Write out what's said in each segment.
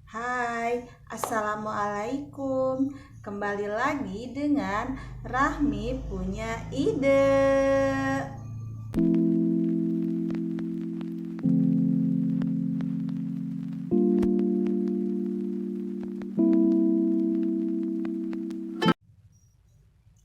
Hai, Assalamualaikum. Kembali lagi dengan Rahmi punya ide.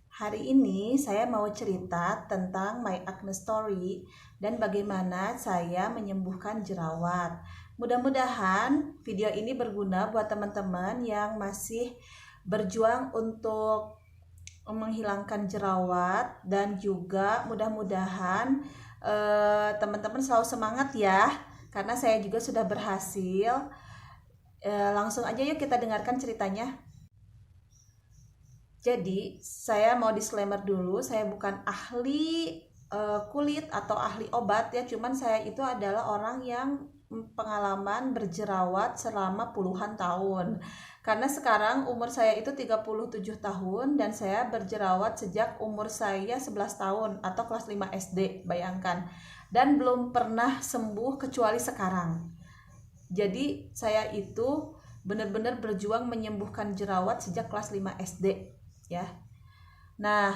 Hari ini saya mau cerita tentang My Acne Story dan bagaimana saya menyembuhkan jerawat. Mudah-mudahan video ini berguna buat teman-teman yang masih berjuang untuk menghilangkan jerawat, dan juga mudah-mudahan teman-teman selalu semangat ya, karena saya juga sudah berhasil. Langsung aja yuk kita dengarkan ceritanya. Jadi saya mau disclaimer dulu, saya bukan ahli kulit atau ahli obat ya, cuman saya itu adalah orang yang pengalaman berjerawat selama puluhan tahun. Karena sekarang umur saya itu 37 tahun dan saya berjerawat sejak umur saya 11 tahun atau kelas 5 SD, bayangkan. Dan belum pernah sembuh kecuali sekarang. Jadi saya itu benar-benar berjuang menyembuhkan jerawat sejak kelas 5 SD ya. Nah,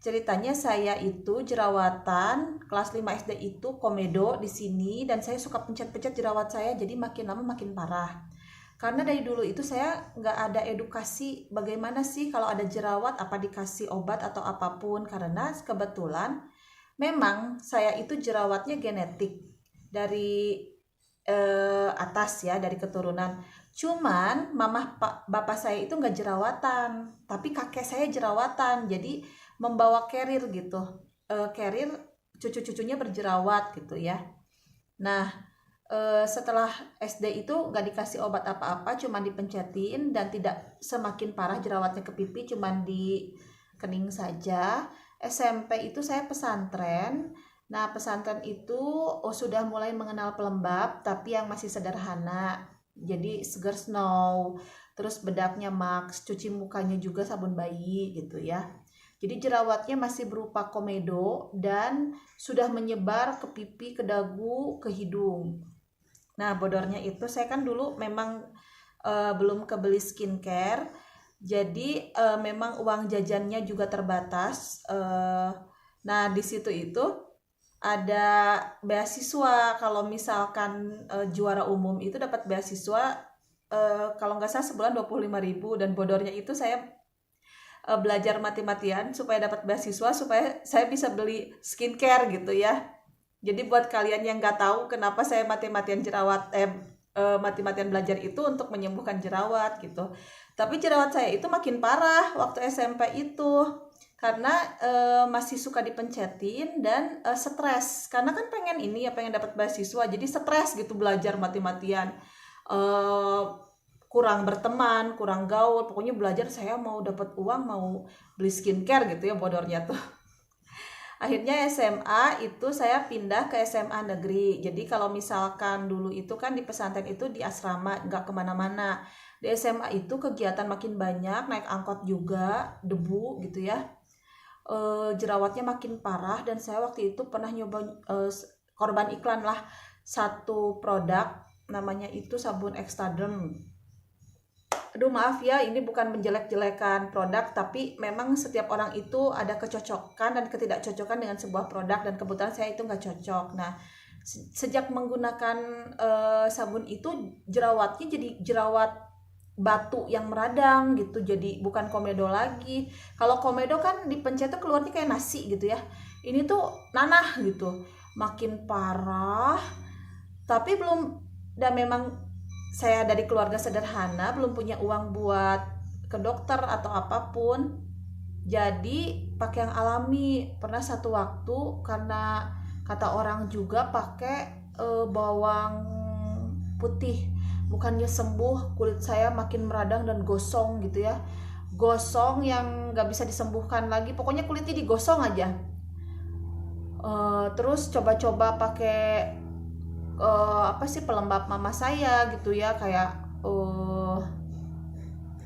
ceritanya saya itu jerawatan kelas 5 SD itu komedo di sini, dan saya suka pencet-pencet jerawat saya, jadi makin lama makin parah. Karena dari dulu itu saya nggak ada edukasi bagaimana sih kalau ada jerawat, apa dikasih obat atau apapun. Karena kebetulan memang saya itu jerawatnya genetik dari atas ya, dari keturunan. Cuman bapak saya itu nggak jerawatan, tapi kakek saya jerawatan, jadi membawa carrier gitu, carrier cucu-cucunya berjerawat gitu ya. Nah, setelah SD itu nggak dikasih obat apa-apa, cuman dipencetin, dan tidak semakin parah jerawatnya ke pipi, cuman di kening saja. SMP itu saya pesantren. Nah, pesantren itu sudah mulai mengenal pelembab, tapi yang masih sederhana. Jadi seger snow, terus bedaknya max, cuci mukanya juga sabun bayi gitu ya. Jadi jerawatnya masih berupa komedo dan sudah menyebar ke pipi, ke dagu, ke hidung. Nah, bodornya itu saya kan dulu memang belum kebeli skincare, jadi memang uang jajannya juga terbatas. Nah, di situ itu ada beasiswa. Kalau misalkan juara umum itu dapat beasiswa, kalau nggak salah sebulan 25.000, dan bodornya itu saya belajar mati-matian supaya dapat beasiswa, supaya saya bisa beli skincare gitu ya. Jadi buat kalian yang nggak tahu kenapa saya mati-matian mati-matian belajar itu untuk menyembuhkan jerawat gitu. Tapi jerawat saya itu makin parah waktu SMP itu, karena masih suka dipencetin dan stres. Karena kan pengen ini ya, pengen dapat beasiswa, jadi stres gitu belajar mati-matian. Kurang berteman, kurang gaul, pokoknya belajar saya mau dapat uang, mau beli skincare gitu ya, bodornya tuh. Akhirnya SMA itu saya pindah ke SMA negeri. Jadi kalau misalkan dulu itu kan di pesantren itu di asrama, nggak kemana-mana. Di SMA itu kegiatan makin banyak, naik angkot juga, debu gitu ya. Jerawatnya makin parah, dan saya waktu itu pernah nyoba korban iklan lah, satu produk namanya itu sabun Extraderm. Aduh maaf ya, ini bukan menjelek-jelekan produk, tapi memang setiap orang itu ada kecocokan dan ketidakcocokan dengan sebuah produk, dan kebetulan saya itu nggak cocok. Nah, sejak menggunakan sabun itu, jerawatnya jadi jerawat batu yang meradang gitu, jadi bukan komedo lagi. Kalau komedo kan dipencet tuh keluarnya kayak nasi gitu ya, ini tuh nanah gitu, makin parah. Tapi belum, dan memang saya dari keluarga sederhana, belum punya uang buat ke dokter atau apapun, jadi pakai yang alami. Pernah satu waktu, karena kata orang juga pakai bawang putih, bukannya sembuh, kulit saya makin meradang dan gosong gitu ya, gosong yang nggak bisa disembuhkan lagi, pokoknya kulitnya digosong aja. Terus coba-coba pakai apa sih, pelembab mama saya gitu ya, kayak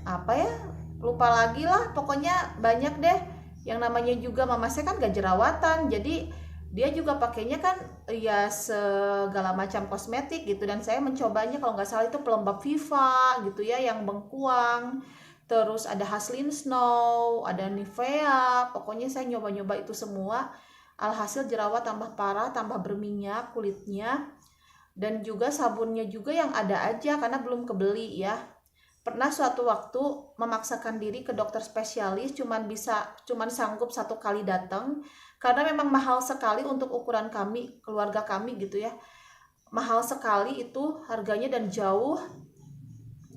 apa ya, lupa lagi lah, pokoknya banyak deh. Yang namanya juga mama saya kan gak jerawatan, jadi Dia juga pakainya kan ya segala macam kosmetik gitu, dan saya mencobanya kalau nggak salah itu pelembab Viva gitu ya yang bengkuang, terus ada Haslin Snow, ada Nivea, pokoknya saya nyoba-nyoba itu semua. Alhasil jerawat tambah parah, tambah berminyak kulitnya, dan juga sabunnya juga yang ada aja karena belum kebeli ya. Pernah suatu waktu memaksakan diri ke dokter spesialis, cuman sanggup 1 kali datang karena memang mahal sekali untuk ukuran kami, keluarga kami gitu ya. Mahal sekali itu harganya dan jauh.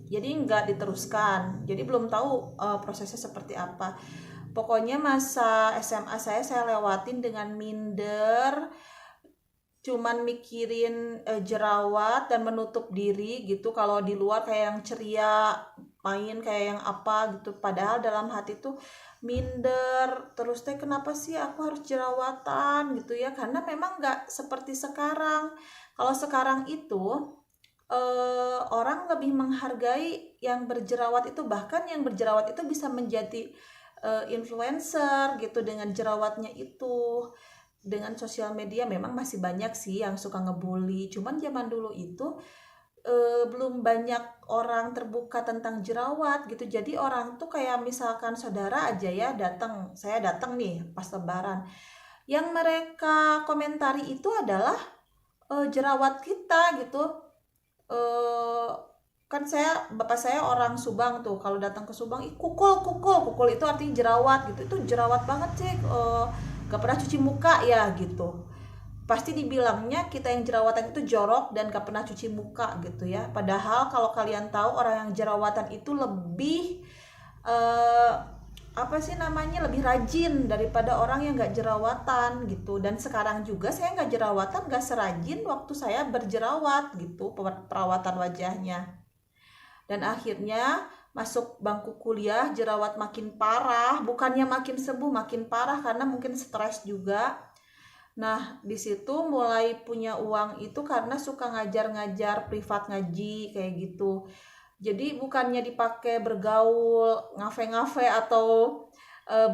Jadi nggak diteruskan. Jadi belum tahu prosesnya seperti apa. Pokoknya masa SMA saya lewatin dengan minder, cuman mikirin jerawat dan menutup diri gitu. Kalau di luar kayak yang ceria, main kayak yang apa gitu, padahal dalam hati tuh minder terus teh, kenapa sih aku harus jerawatan gitu ya, karena memang nggak seperti sekarang. Kalau sekarang itu orang lebih menghargai yang berjerawat itu, bahkan yang berjerawat itu bisa menjadi influencer gitu dengan jerawatnya itu. Dengan sosial media memang masih banyak sih yang suka ngebully, cuman zaman dulu itu belum banyak orang terbuka tentang jerawat gitu. Jadi orang tuh kayak misalkan saudara aja ya datang, saya datang nih pas lebaran, yang mereka komentari itu adalah jerawat kita gitu. eh kan bapak saya orang Subang tuh, kalau datang ke Subang, kukul kukul kukul itu artinya jerawat gitu. Itu jerawat banget sih, gak pernah cuci muka ya gitu. Pasti dibilangnya kita yang jerawatan itu jorok dan gak pernah cuci muka gitu ya. Padahal kalau kalian tahu, orang yang jerawatan itu lebih eh, apa sih namanya, lebih rajin daripada orang yang gak jerawatan gitu. Dan sekarang juga saya gak jerawatan, gak serajin waktu saya berjerawat gitu perawatan wajahnya. Dan akhirnya masuk bangku kuliah, jerawat makin parah, bukannya makin sembuh, makin parah karena mungkin stres juga. Nah, di situ mulai punya uang itu karena suka ngajar-ngajar privat ngaji kayak gitu. Jadi bukannya dipakai bergaul, ngafe-ngafe atau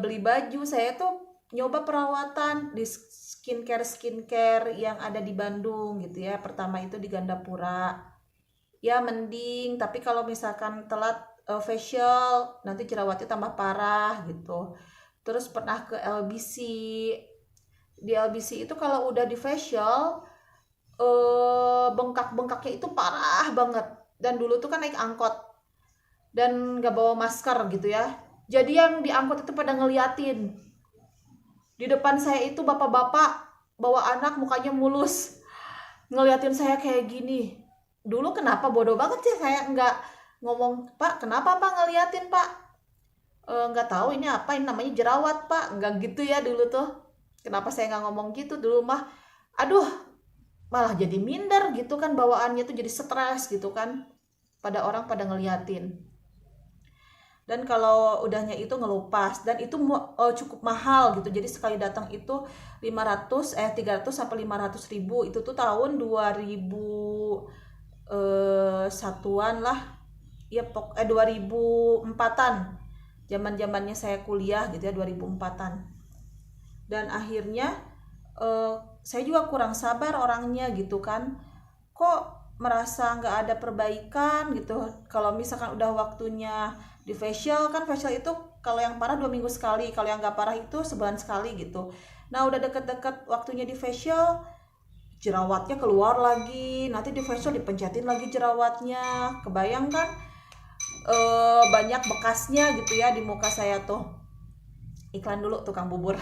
beli baju, saya tuh nyoba perawatan di skincare yang ada di Bandung gitu ya. Pertama itu di Gandapura. Ya mending, tapi kalau misalkan telat facial nanti jerawatnya tambah parah gitu. Terus pernah ke LBC. Di LBC itu kalau udah di facial bengkak-bengkaknya itu parah banget. Dan dulu tuh kan naik angkot dan nggak bawa masker gitu ya, jadi yang di angkot itu pada ngeliatin. Di depan saya itu bapak-bapak bawa anak, mukanya mulus, ngeliatin saya kayak gini. Dulu kenapa bodoh banget sih saya nggak ngomong, "Pak, kenapa Pak ngeliatin Pak?" Nggak tahu ini apa, ini namanya jerawat Pak, nggak gitu ya dulu tuh. Kenapa saya nggak ngomong gitu dulu mah? Aduh, malah jadi minder gitu kan, bawaannya tuh jadi stres gitu kan, pada orang pada ngeliatin. Dan kalau udahnya itu ngelupas, dan itu cukup mahal gitu. Jadi sekali datang itu 300 sampai 500 ribu. Itu tuh tahun 2000 satuan lah ya, 2004-an, zaman-zamannya saya kuliah gitu ya, 2004-an. Dan akhirnya saya juga kurang sabar orangnya gitu kan, kok merasa nggak ada perbaikan gitu. Kalau misalkan udah waktunya di facial, kan facial itu kalau yang parah 2 minggu sekali, kalau yang nggak parah itu sebulan sekali gitu. Nah udah deket-deket waktunya di facial, jerawatnya keluar lagi, nanti di facial dipencetin lagi jerawatnya, kebayang kan banyak bekasnya gitu ya di muka saya tuh. Iklan dulu tukang bubur.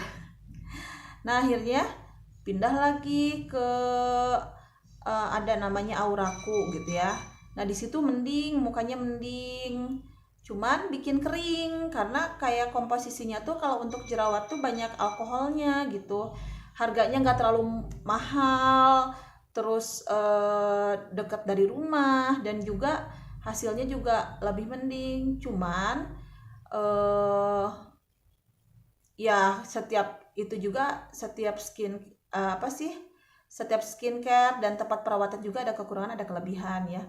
Nah akhirnya pindah lagi ke ada namanya Auraku gitu ya. Nah di situ mending, mukanya mending, cuman bikin kering karena kayak komposisinya tuh kalau untuk jerawat tuh banyak alkoholnya gitu. Harganya nggak terlalu mahal, terus dekat dari rumah, dan juga hasilnya juga lebih mending. Cuman ya setiap itu juga, setiap apa sih, setiap skincare dan tempat perawatan juga ada kekurangan ada kelebihan ya.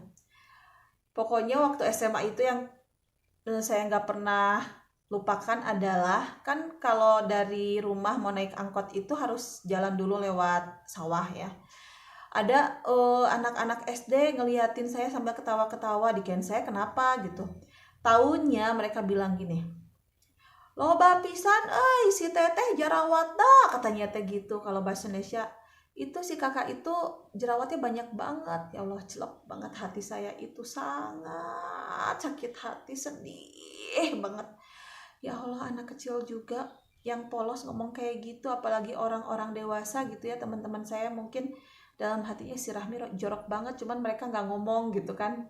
Pokoknya waktu SMA itu yang saya nggak pernah lupakan adalah, kan kalau dari rumah mau naik angkot itu harus jalan dulu lewat sawah ya. Ada anak-anak SD ngeliatin saya sambil ketawa-ketawa, dikirain saya kenapa gitu. Taunya mereka bilang gini, loba pisan si teteh jerawat dah, katanya teh gitu kalau bahasa Indonesia. Itu si kakak itu jerawatnya banyak banget. Ya Allah, celep banget, hati saya itu sangat sakit hati, sedih banget. Ya Allah, anak kecil juga yang polos ngomong kayak gitu, apalagi orang-orang dewasa gitu ya. Teman-teman saya mungkin dalam hatinya si Rahmi jorok banget, cuman mereka nggak ngomong gitu kan.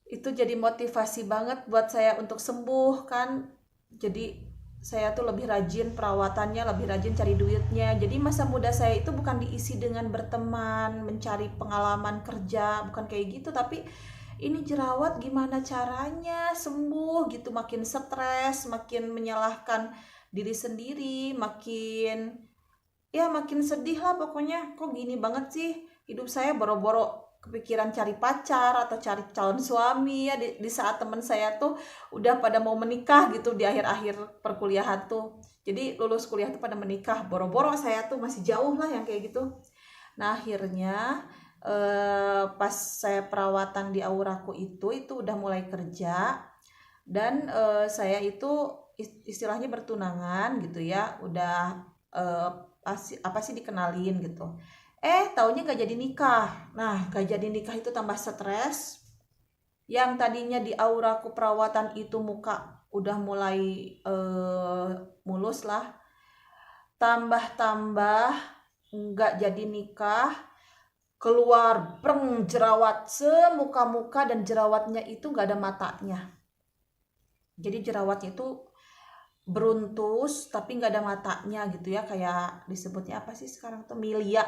Itu jadi motivasi banget buat saya untuk sembuh kan. Jadi saya tuh lebih rajin perawatannya, lebih rajin cari duitnya. Jadi masa muda saya itu bukan diisi dengan berteman, mencari pengalaman kerja, bukan kayak gitu, tapi ini jerawat gimana caranya sembuh gitu. Makin stres, makin menyalahkan diri sendiri, makin sedih lah pokoknya. Kok gini banget sih hidup saya, boro-boro kepikiran cari pacar atau cari calon suami ya di saat teman saya tuh udah pada mau menikah gitu di akhir-akhir perkuliahan tuh. Jadi lulus kuliah tuh pada menikah, boro-boro saya tuh masih jauh lah yang kayak gitu. Nah akhirnya pas saya perawatan di Auraku itu udah mulai kerja, dan saya itu istilahnya bertunangan gitu ya, udah apa sih dikenalin gitu. Taunya gak jadi nikah. Nah, gak jadi nikah itu tambah stres. Yang tadinya di Auraku perawatan itu muka udah mulai mulus lah. Tambah-tambah gak jadi nikah, keluar jerawat semuka-muka, dan jerawatnya itu gak ada matanya. Jadi jerawatnya itu beruntus tapi nggak ada matanya gitu ya, kayak disebutnya apa sih sekarang tuh, milia.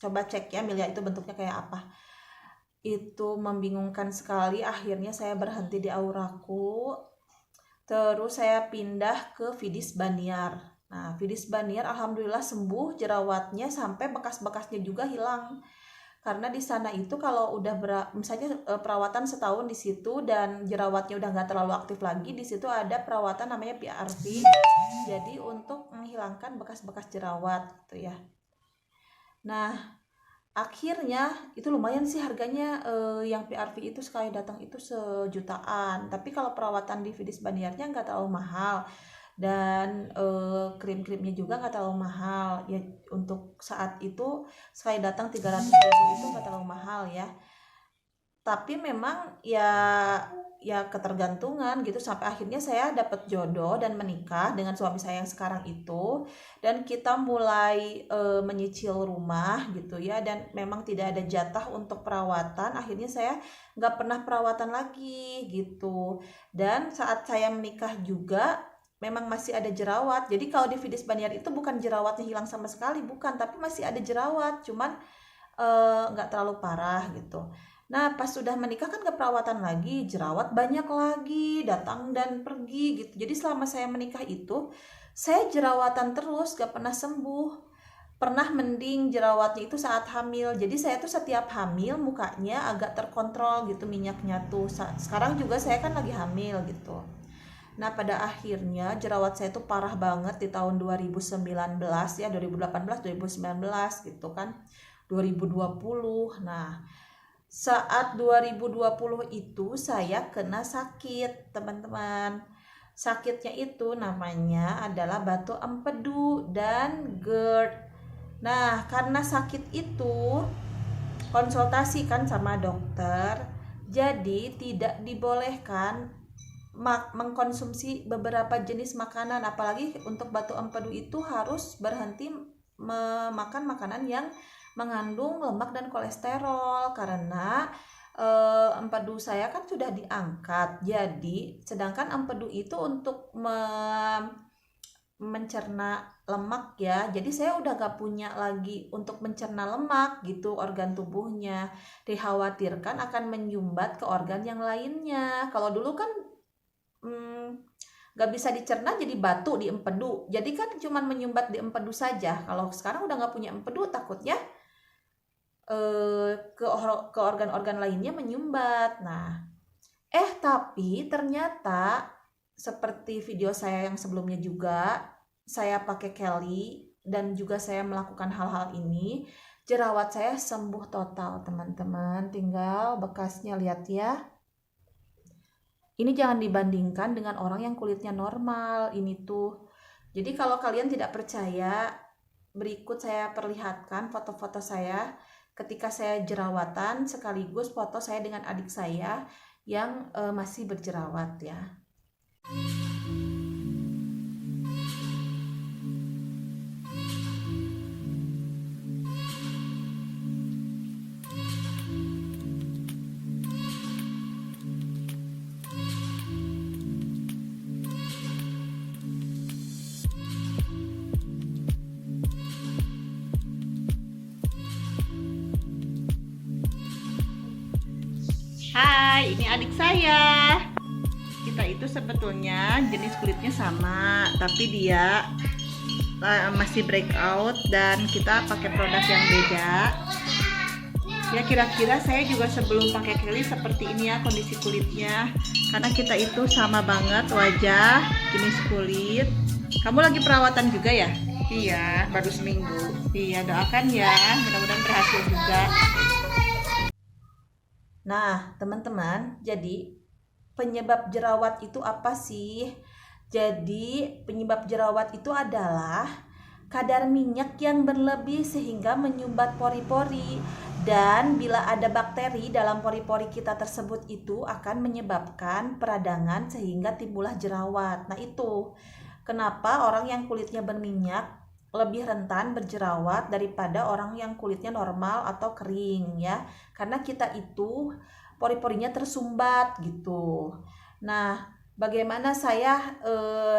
Coba cek ya milia itu bentuknya kayak apa. Itu membingungkan sekali. Akhirnya saya berhenti di Auraku, terus saya pindah ke Vidis Baniar. Nah Vidis Baniar alhamdulillah sembuh jerawatnya, sampai bekas-bekasnya juga hilang. Karena di sana itu kalau udah misalnya perawatan setahun di situ dan jerawatnya udah nggak terlalu aktif lagi, di situ ada perawatan namanya PRV. Jadi untuk menghilangkan bekas-bekas jerawat gitu ya. Nah akhirnya itu lumayan sih harganya, yang PRV itu sekali datang itu sejutaan. Tapi kalau perawatan di Vidis Baniarnya nggak terlalu mahal, dan krim-krimnya juga nggak terlalu mahal ya. Untuk saat itu sekali datang 300.000 itu nggak terlalu mahal ya. Tapi memang ya ketergantungan gitu, sampai akhirnya saya dapat jodoh dan menikah dengan suami saya yang sekarang itu, dan kita mulai menyicil rumah gitu ya, dan memang tidak ada jatah untuk perawatan. Akhirnya saya nggak pernah perawatan lagi gitu. Dan saat saya menikah juga memang masih ada jerawat. Jadi kalau di Vidis Baniar itu bukan jerawatnya hilang sama sekali, bukan, tapi masih ada jerawat, cuman nggak terlalu parah gitu. Nah pas sudah menikah kan gak perawatan lagi, jerawat banyak lagi datang dan pergi gitu. Jadi selama saya menikah itu saya jerawatan terus, gak pernah sembuh. Pernah mending jerawatnya itu saat hamil. Jadi saya tuh setiap hamil mukanya agak terkontrol gitu minyaknya tuh. Sekarang juga saya kan lagi hamil gitu. Nah pada akhirnya jerawat saya tuh parah banget di tahun 2019 ya, 2018 2019 gitu kan, 2020. Nah saat 2020 itu saya kena sakit teman-teman. Sakitnya itu namanya adalah batu empedu dan GERD. Nah karena sakit itu konsultasi kan sama dokter, jadi tidak dibolehkan mengkonsumsi beberapa jenis makanan. Apalagi untuk batu empedu itu harus berhenti memakan makanan yang mengandung lemak dan kolesterol, karena empedu saya kan sudah diangkat. Jadi sedangkan empedu itu untuk mencerna lemak ya, jadi saya udah gak punya lagi untuk mencerna lemak gitu. Organ tubuhnya dikhawatirkan akan menyumbat ke organ yang lainnya. Kalau dulu kan gak bisa dicerna jadi batu di empedu, jadi kan cuman menyumbat di empedu saja. Kalau sekarang udah gak punya empedu, takutnya ke organ-organ lainnya menyumbat. Nah tapi ternyata seperti video saya yang sebelumnya juga, saya pakai Kelly dan juga saya melakukan hal-hal ini, jerawat saya sembuh total teman-teman. Tinggal bekasnya lihat ya. Ini jangan dibandingkan dengan orang yang kulitnya normal, ini tuh. Jadi kalau kalian tidak percaya, berikut saya perlihatkan foto-foto saya ketika saya jerawatan, sekaligus foto saya dengan adik saya yang masih berjerawat ya. Hai, ini adik saya. Kita itu sebetulnya jenis kulitnya sama, tapi dia masih breakout dan kita pakai produk yang beda. Ya kira-kira saya juga sebelum pakai Kelly seperti ini ya kondisi kulitnya. Karena kita itu sama banget wajah, jenis kulit. Kamu lagi perawatan juga ya? Iya, baru seminggu. Iya, doakan ya, mudah-mudahan berhasil juga. Nah, teman-teman, jadi penyebab jerawat itu apa sih? Jadi, penyebab jerawat itu adalah kadar minyak yang berlebih sehingga menyumbat pori-pori. Dan bila ada bakteri dalam pori-pori kita tersebut itu akan menyebabkan peradangan sehingga timbullah jerawat. Nah, itu kenapa orang yang kulitnya berminyak lebih rentan berjerawat daripada orang yang kulitnya normal atau kering ya, karena kita itu pori-porinya tersumbat gitu. Nah, bagaimana saya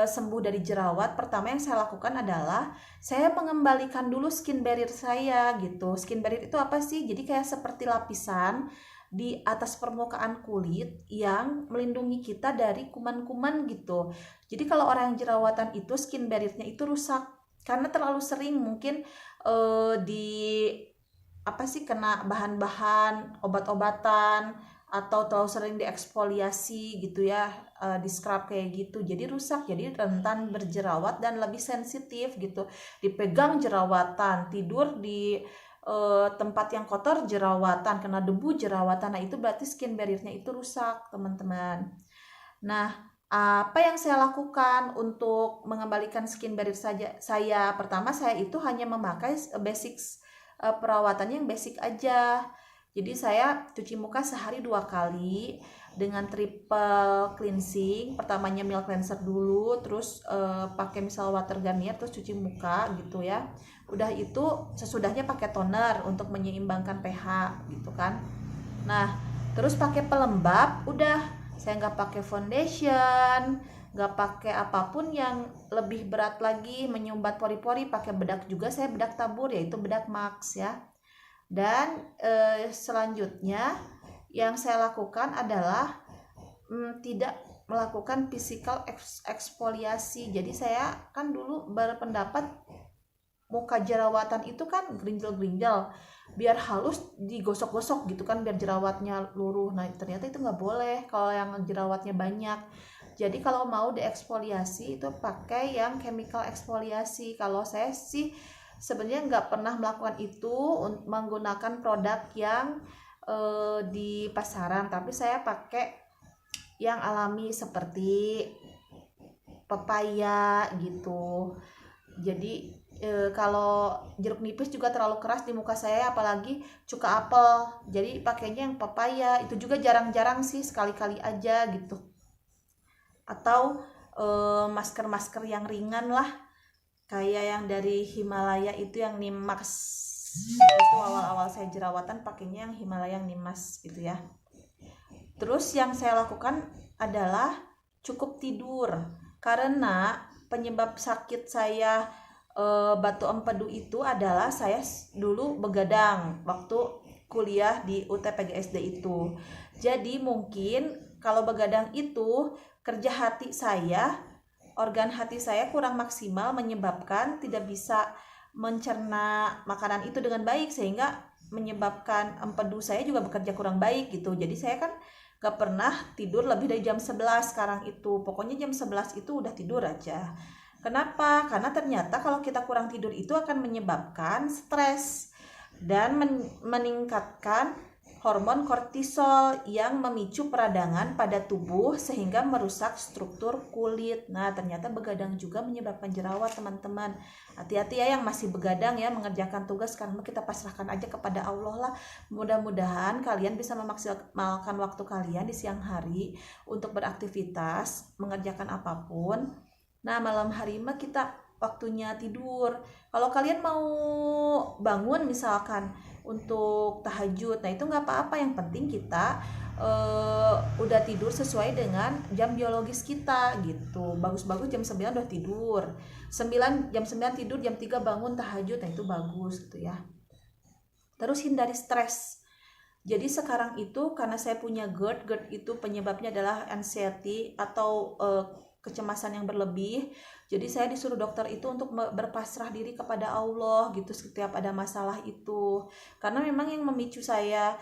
sembuh dari jerawat? Pertama yang saya lakukan adalah saya mengembalikan dulu skin barrier saya gitu. Skin barrier itu apa sih? Jadi kayak seperti lapisan di atas permukaan kulit yang melindungi kita dari kuman-kuman gitu. Jadi kalau orang yang jerawatan itu skin barriernya itu rusak karena terlalu sering mungkin di apa sih kena bahan-bahan obat-obatan atau terlalu sering dieksfoliasi gitu ya, di scrub kayak gitu, jadi rusak, jadi rentan berjerawat dan lebih sensitif gitu. Dipegang jerawatan, tidur di tempat yang kotor jerawatan, kena debu jerawatan. Nah itu berarti skin barriernya itu rusak teman-teman. Nah, apa yang saya lakukan untuk mengembalikan skin barrier saya? Pertama, saya itu hanya memakai basic perawatannya yang basic aja. Jadi saya cuci muka sehari 2 kali dengan triple cleansing. Pertamanya milk cleanser dulu, terus pakai misal water Garnier, terus cuci muka gitu ya. Udah itu sesudahnya pakai toner untuk menyeimbangkan pH gitu kan. Nah, terus pakai pelembab, udah saya nggak pakai foundation, nggak pakai apapun yang lebih berat lagi menyumbat pori-pori. Pakai bedak juga, saya bedak tabur yaitu bedak Max ya. Dan selanjutnya yang saya lakukan adalah tidak melakukan physical eksfoliasi. Jadi saya kan dulu berpendapat muka jerawatan itu kan gerinjel-gerinjel, biar halus digosok-gosok gitu kan biar jerawatnya luruh. Nah ternyata itu nggak boleh kalau yang jerawatnya banyak. Jadi kalau mau dieksfoliasi itu pakai yang chemical eksfoliasi. Kalau saya sih sebenarnya nggak pernah melakukan itu menggunakan produk yang di pasaran, tapi saya pakai yang alami seperti pepaya gitu. Jadi kalau jeruk nipis juga terlalu keras di muka saya, apalagi cuka apel, jadi pakainya yang pepaya. Itu juga jarang-jarang sih, sekali-kali aja gitu. Atau masker-masker yang ringan lah, kayak yang dari Himalaya itu yang Nimax. Itu awal-awal saya jerawatan pakainya yang Himalaya yang Nimax gitu ya. Terus yang saya lakukan adalah cukup tidur, karena penyebab sakit saya batu empedu itu adalah saya dulu begadang waktu kuliah di UTPGSD itu. Jadi mungkin kalau begadang itu kerja hati saya, organ hati saya kurang maksimal, menyebabkan tidak bisa mencerna makanan itu dengan baik, sehingga menyebabkan empedu saya juga bekerja kurang baik gitu. Jadi saya kan gak pernah tidur lebih dari jam 11 sekarang itu. Pokoknya jam 11 itu udah tidur aja. Kenapa? Karena ternyata kalau kita kurang tidur itu akan menyebabkan stres dan meningkatkan hormon kortisol yang memicu peradangan pada tubuh sehingga merusak struktur kulit. Nah, ternyata begadang juga menyebabkan jerawat, teman-teman. Hati-hati ya yang masih begadang ya mengerjakan tugas, karena kita pasrahkan aja kepada Allah lah. Mudah-mudahan kalian bisa memaksimalkan waktu kalian di siang hari untuk beraktivitas, mengerjakan apapun. Nah, malam hari mah kita waktunya tidur. Kalau kalian mau bangun misalkan untuk tahajud, nah itu nggak apa-apa, yang penting kita udah tidur sesuai dengan jam biologis kita gitu. Bagus-bagus jam 9 udah tidur, jam 9 tidur, jam 3 bangun tahajud, nah itu bagus gitu ya. Terus hindari stres. Jadi sekarang itu karena saya punya GERD itu penyebabnya adalah anxiety atau kecemasan yang berlebih. Jadi saya disuruh dokter itu untuk berpasrah diri kepada Allah gitu setiap ada masalah itu. Karena memang yang memicu saya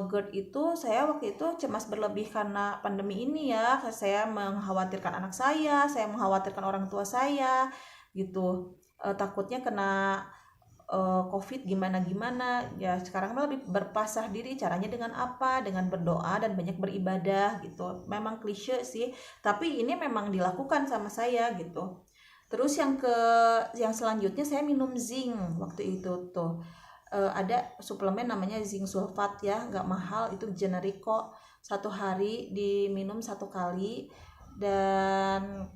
GERD itu, saya waktu itu cemas berlebih karena pandemi ini ya. Saya mengkhawatirkan anak saya mengkhawatirkan orang tua saya gitu. Takutnya kena COVID gimana ya. Sekarang lebih berpasrah diri, caranya dengan apa? Dengan berdoa dan banyak beribadah gitu. Memang klise sih, tapi ini memang dilakukan sama saya gitu. Terus yang selanjutnya saya minum zinc waktu itu tuh. Ada suplemen namanya zinc sulfat ya, nggak mahal, itu generik kok. 1 hari diminum 1 kali dan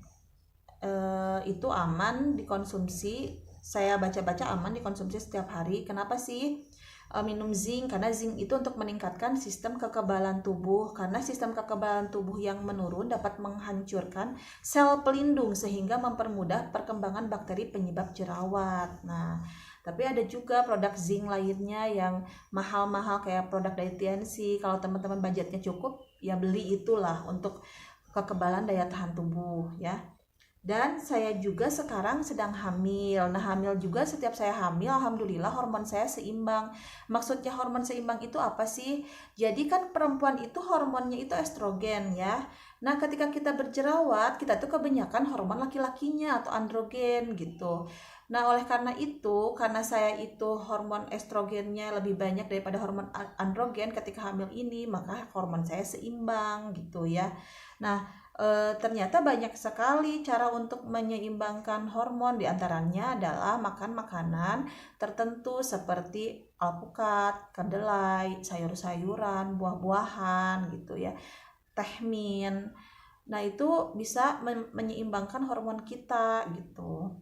itu aman dikonsumsi. Saya baca-baca aman dikonsumsi setiap hari. Kenapa sih minum zinc? Karena zinc itu untuk meningkatkan sistem kekebalan tubuh. Karena sistem kekebalan tubuh yang menurun dapat menghancurkan sel pelindung sehingga mempermudah perkembangan bakteri penyebab jerawat. Nah, tapi ada juga produk zinc lainnya yang mahal-mahal kayak produk Dietitian. Kalau teman-teman budgetnya cukup, ya beli itulah untuk kekebalan daya tahan tubuh ya. Dan saya juga sekarang sedang hamil. Nah, hamil juga, setiap saya hamil, alhamdulillah hormon saya seimbang. Maksudnya hormon seimbang itu apa sih? Jadi kan perempuan itu hormonnya itu estrogen ya. Nah, ketika kita berjerawat, kita tuh kebanyakan hormon laki-lakinya atau androgen gitu. Nah, oleh karena itu, karena saya itu hormon estrogennya lebih banyak daripada hormon androgen ketika hamil ini, maka hormon saya seimbang gitu ya. Nah, ternyata banyak sekali cara untuk menyeimbangkan hormon, diantaranya adalah makan makanan tertentu seperti alpukat, kedelai, sayur-sayuran, buah-buahan gitu ya, teh mint. Nah, itu bisa menyeimbangkan hormon kita gitu.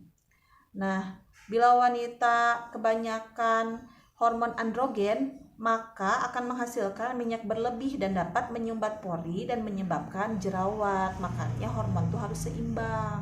Nah, bila wanita kebanyakan hormon androgen, maka akan menghasilkan minyak berlebih dan dapat menyumbat pori dan menyebabkan jerawat. Makanya hormon itu harus seimbang.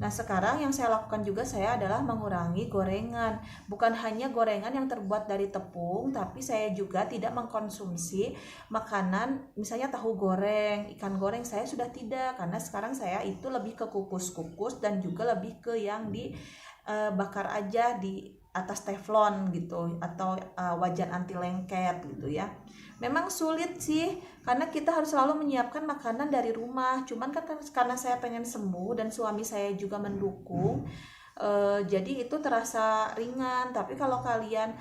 Nah, sekarang yang saya lakukan juga saya adalah mengurangi gorengan. Bukan hanya gorengan yang terbuat dari tepung, tapi saya juga tidak mengkonsumsi makanan misalnya tahu goreng, ikan goreng, saya sudah tidak, karena sekarang saya itu lebih ke kukus-kukus dan juga lebih ke yang dibakar aja di atas teflon gitu, atau wajan anti lengket gitu ya. Memang sulit sih karena kita harus selalu menyiapkan makanan dari rumah. Cuman kan karena saya pengen sembuh dan suami saya juga mendukung, jadi itu terasa ringan. Tapi kalau kalian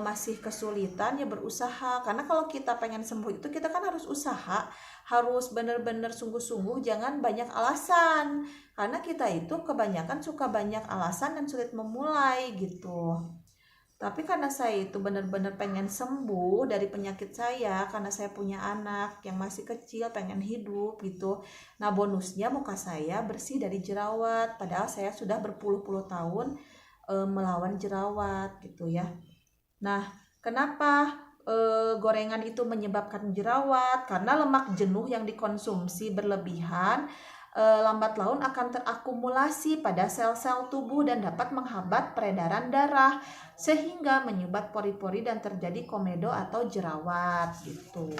masih kesulitan, ya berusaha. Karena kalau kita pengen sembuh itu kita kan harus usaha, harus benar-benar sungguh-sungguh, jangan banyak alasan. Karena kita itu kebanyakan suka banyak alasan dan sulit memulai gitu. Tapi karena saya itu benar-benar pengen sembuh dari penyakit saya, karena saya punya anak yang masih kecil, pengen hidup gitu. Nah, bonusnya muka saya bersih dari jerawat, padahal saya sudah berpuluh-puluh tahun melawan jerawat gitu ya. Nah, kenapa gorengan itu menyebabkan jerawat? Karena lemak jenuh yang dikonsumsi berlebihan lambat laun akan terakumulasi pada sel-sel tubuh dan dapat menghambat peredaran darah sehingga menyumbat pori-pori dan terjadi komedo atau jerawat gitu.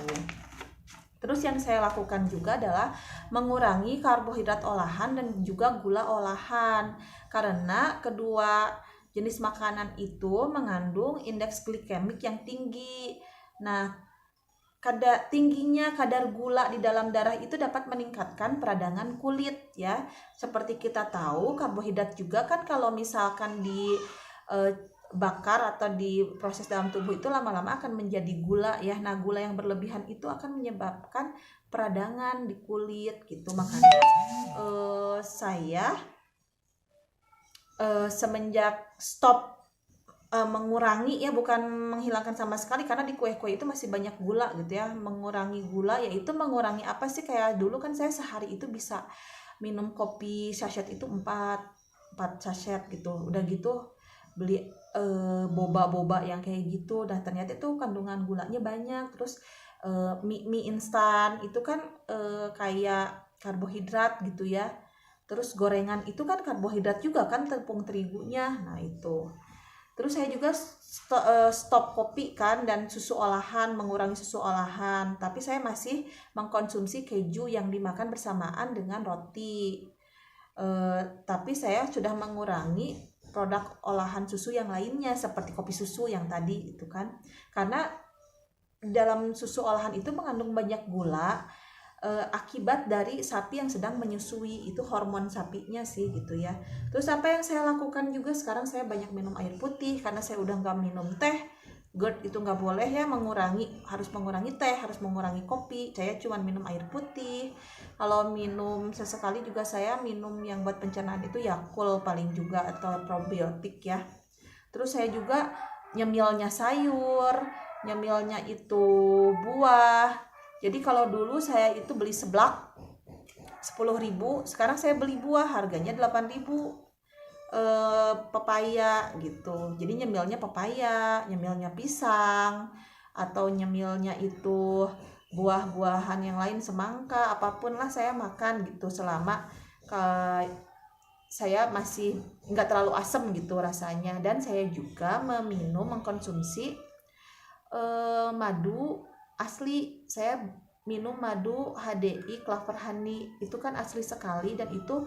Terus yang saya lakukan juga adalah mengurangi karbohidrat olahan dan juga gula olahan, karena kedua jenis makanan itu mengandung indeks glikemik yang tinggi. Nah, tingginya kadar gula di dalam darah itu dapat meningkatkan peradangan kulit ya. Seperti kita tahu, karbohidrat juga kan kalau misalkan bakar atau diproses dalam tubuh itu lama-lama akan menjadi gula ya. Nah, gula yang berlebihan itu akan menyebabkan peradangan di kulit gitu. Makanya saya semenjak stop mengurangi ya, bukan menghilangkan sama sekali karena di kue-kue itu masih banyak gula gitu ya. Mengurangi gula yaitu mengurangi apa sih, kayak dulu kan saya sehari itu bisa minum kopi sachet itu 4 sachet gitu. Udah gitu beli boba-boba yang kayak gitu, dan ternyata itu kandungan gulanya banyak. Terus mie instan itu kan kayak karbohidrat gitu ya. Terus gorengan itu kan karbohidrat juga kan, tepung terigunya. Nah itu. Terus saya juga stop kopi kan, dan susu olahan, mengurangi susu olahan. Tapi saya masih mengkonsumsi keju yang dimakan bersamaan dengan roti. Tapi saya sudah mengurangi produk olahan susu yang lainnya seperti kopi susu yang tadi itu kan. Karena dalam susu olahan itu mengandung banyak gula. Akibat dari sapi yang sedang menyusui, itu hormon sapinya sih gitu ya. Terus apa yang saya lakukan juga sekarang, saya banyak minum air putih karena saya udah nggak minum teh. GERD itu nggak boleh ya, harus mengurangi teh, harus mengurangi kopi. Saya cuma minum air putih. Kalau minum sesekali juga saya minum yang buat pencernaan itu Yakult paling juga, atau probiotik ya. Terus saya juga nyemilnya sayur, nyemilnya itu buah. Jadi kalau dulu saya itu beli seblak 10.000, sekarang saya beli buah harganya 8.000. Pepaya gitu. Jadi nyemilnya pepaya, nyemilnya pisang, atau nyemilnya itu buah-buahan yang lain, semangka, apapun lah saya makan gitu selama saya masih nggak terlalu asam gitu rasanya. Dan saya juga mengkonsumsi madu asli. Saya minum madu HDI Clover Honey, itu kan asli sekali dan itu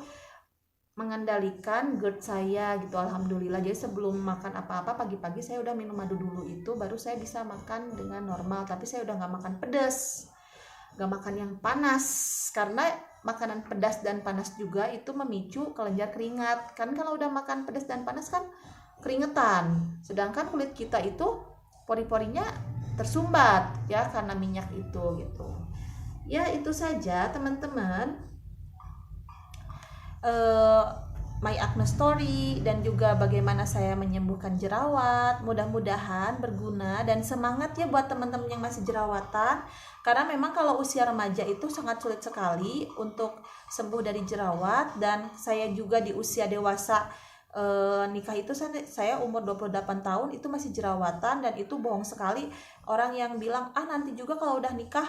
mengendalikan GERD saya gitu, alhamdulillah. Jadi sebelum makan apa-apa pagi-pagi saya udah minum madu dulu, itu baru saya bisa makan dengan normal. Tapi saya udah nggak makan pedas, nggak makan yang panas, karena makanan pedas dan panas juga itu memicu kelenjar keringat kan. Kalau udah makan pedas dan panas kan keringetan, sedangkan kulit kita itu pori-porinya tersumbat ya karena minyak itu gitu ya. Itu saja teman-teman, my acne story dan juga bagaimana saya menyembuhkan jerawat. Mudah-mudahan berguna dan semangat ya buat teman-teman yang masih jerawatan, karena memang kalau usia remaja itu sangat sulit sekali untuk sembuh dari jerawat. Dan saya juga di usia dewasa nikah itu saya umur 28 tahun itu masih jerawatan, dan itu bohong sekali orang yang bilang nanti juga kalau udah nikah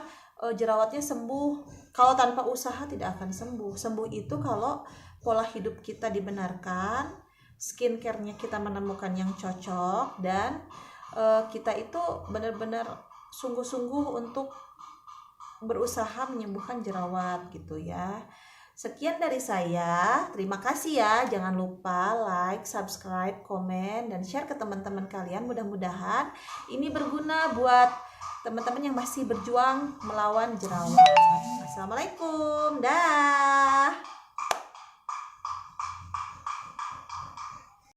jerawatnya sembuh. Kalau tanpa usaha tidak akan sembuh. Sembuh itu kalau pola hidup kita dibenarkan, skincare-nya kita menemukan yang cocok, dan kita itu benar-benar sungguh-sungguh untuk berusaha menyembuhkan jerawat gitu ya. Sekian dari saya, terima kasih ya. Jangan lupa like, subscribe, komen, dan share ke teman-teman kalian. Mudah-mudahan ini berguna buat teman-teman yang masih berjuang melawan jerawat. Assalamualaikum, dah.